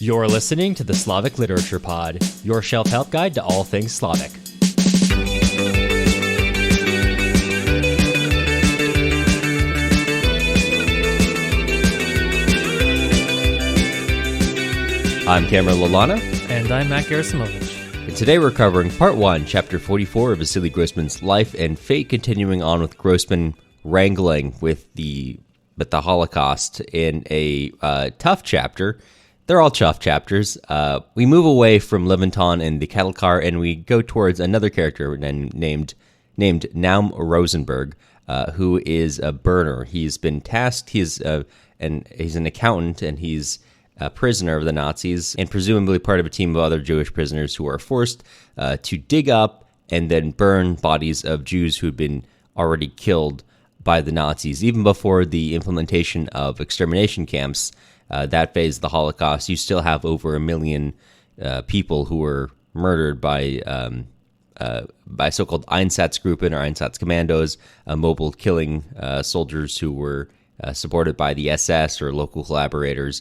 You're listening to the Slavic Literature Pod, your shelf help guide to all things Slavic. I'm Cameron Lalana. And I'm Matt Gerasimovich. And today we're covering Part 1, Chapter 44 of Vasily Grossman's life and fate, continuing on with Grossman wrangling with the Holocaust in a tough chapter. They're all tough chapters. We move away from Levinton and the cattle car, and we go towards another character named Naum Rosenberg, who is a burner. He's been tasked. He's an accountant, and he's a prisoner of the Nazis, and presumably part of a team of other Jewish prisoners who are forced to dig up and then burn bodies of Jews who'd been already killed by the Nazis. Even before the implementation of extermination camps, that phase of the Holocaust, you still have over 1 million people who were murdered by so-called Einsatzgruppen or Einsatzkommandos, mobile killing soldiers who were supported by the SS or local collaborators,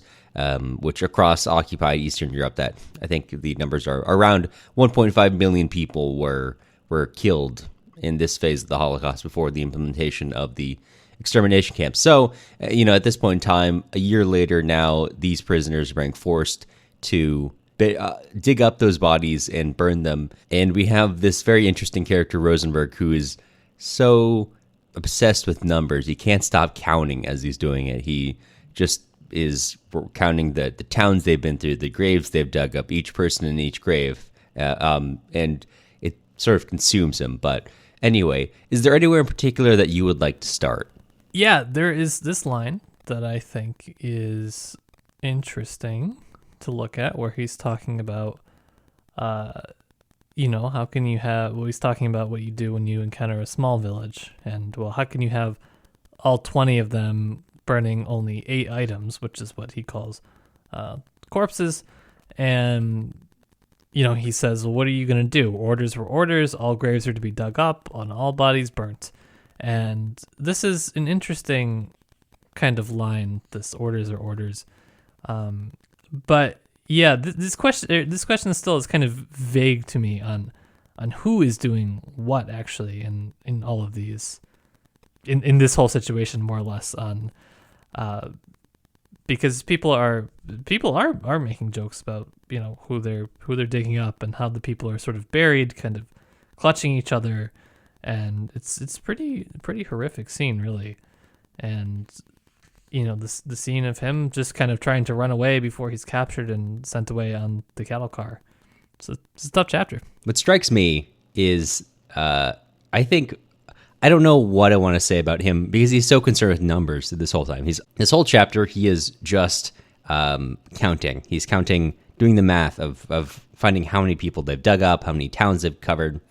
which across occupied Eastern Europe, that I think the numbers are around 1.5 million people were killed in this phase of the Holocaust before the implementation of the extermination camps. So, at this point in time, a year later now, these prisoners are being forced to dig up those bodies and burn them. And we have this very interesting character, Rosenberg, who is so obsessed with numbers. He can't stop counting as he's doing it. He just is counting the towns they've been through, the graves they've dug up, each person in each grave. And it sort of consumes him. But anyway, is there anywhere in particular that you would like to start? Yeah, there is this line that I think is interesting to look at, where he's talking about, how can you have, he's talking about what you do when you encounter a small village. And, how can you have all 20 of them burning only 8 items, which is what he calls corpses. And, he says, well, what are you going to do? Orders were orders. All graves are to be dug up, on all bodies burnt. And this is an interesting kind of line, this orders are orders. But yeah, this question still is kind of vague to me on who is doing what actually in all of these, in this whole situation, more or less, on because people are making jokes about who they're digging up and how the people are sort of buried, kind of clutching each other. And it's pretty horrific scene, really. And the scene of him just kind of trying to run away before he's captured and sent away on the cattle car. So it's a tough chapter. What strikes me is I don't know what I want to say about him, because he's so concerned with numbers this whole time. This whole chapter, he is just counting. He's counting, doing the math of finding how many people they've dug up, how many towns they've covered.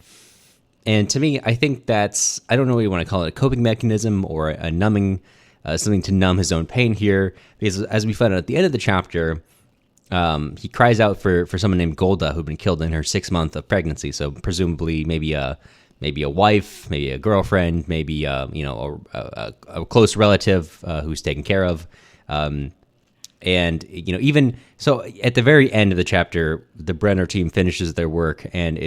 And to me, I think that's, I don't know what you want to call it, a coping mechanism or a numbing, something to numb his own pain here. Because as we find out at the end of the chapter, he cries out for someone named Golda, who'd been killed in her 6th month of pregnancy. So presumably maybe a wife, maybe a girlfriend, maybe a close relative who's taken care of. And even so, at the very end of the chapter, the Brenner team finishes their work, and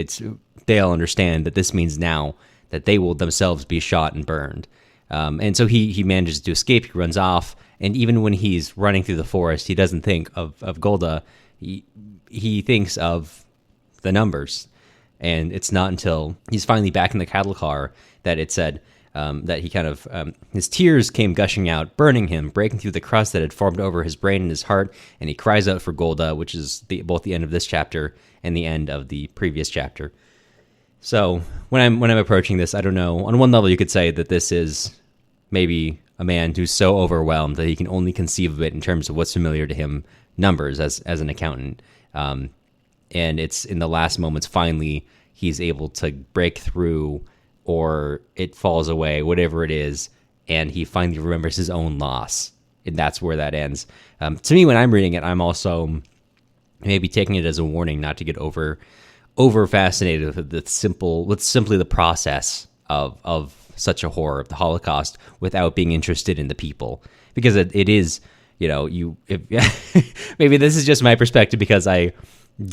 they all understand that this means now that they will themselves be shot and burned. And so he manages to escape. He runs off, and even when he's running through the forest, he doesn't think of Golda. He thinks of the numbers. And it's not until he's finally back in the cattle car that it said that he kind of, his tears came gushing out, burning him, breaking through the crust that had formed over his brain and his heart, and he cries out for Golda, which is both the end of this chapter and the end of the previous chapter. So when I'm approaching this, I don't know. On one level, you could say that this is maybe a man who's so overwhelmed that he can only conceive of it in terms of what's familiar to him, numbers as an accountant. And it's in the last moments, finally, he's able to break through, or it falls away, whatever it is, and he finally remembers his own loss. And that's where that ends. To me, when I'm reading it, I'm also maybe taking it as a warning not to get over fascinated with simply the process of such a horror of the Holocaust without being interested in the people. Because it is maybe this is just my perspective because I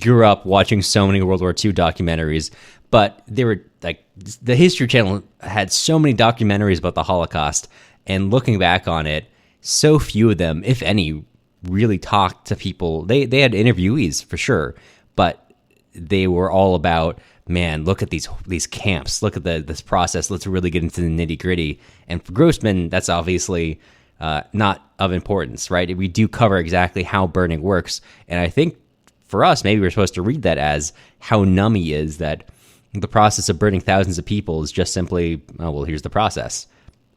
grew up watching so many World War II documentaries, but there were like the History Channel had so many documentaries about the Holocaust, and looking back on it, so few of them, if any, really talked to people. They had interviewees for sure, but they were all about, man, look at these camps, look at this process. Let's really get into the nitty gritty. And for Grossman, that's obviously not of importance, right? We do cover exactly how burning works, and I think for us, maybe we're supposed to read that as how numb he is, that the process of burning thousands of people is just simply, oh, well, here's the process.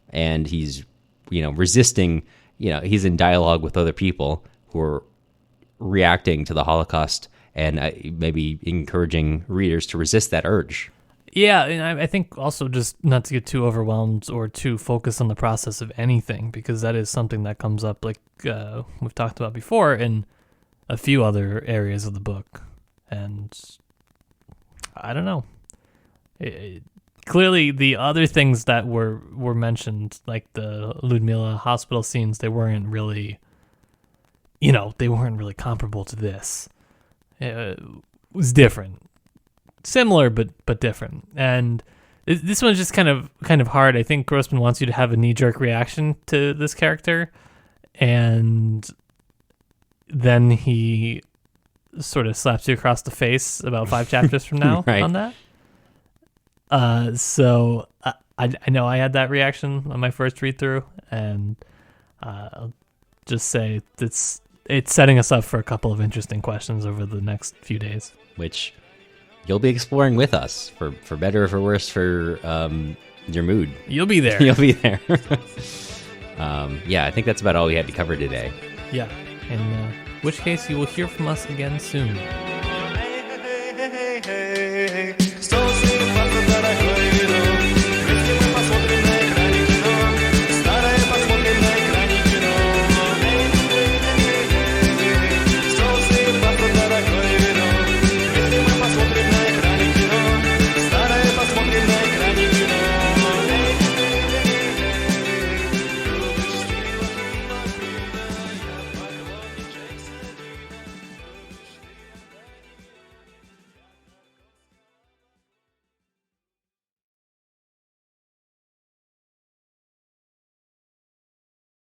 And he's, resisting, he's in dialogue with other people who are reacting to the Holocaust and maybe encouraging readers to resist that urge. Yeah, and I think also just not to get too overwhelmed or too focused on the process of anything, because that is something that comes up, like we've talked about before, in a few other areas of the book. And I don't know. Clearly, the other things that were mentioned, like the Ludmilla hospital scenes, they weren't really comparable to this. It was different. Similar, but different. And this one's just kind of hard. I think Grossman wants you to have a knee-jerk reaction to this character, and then he sort of slaps you across the face about 5 chapters from now right. on that. So I know I had that reaction on my first read through, and I'll just say it's setting us up for a couple of interesting questions over the next few days, which you'll be exploring with us for better or for worse for your mood. You'll be there. You'll be there. Yeah, I think that's about all we had to cover today. Yeah, in which case you will hear from us again soon.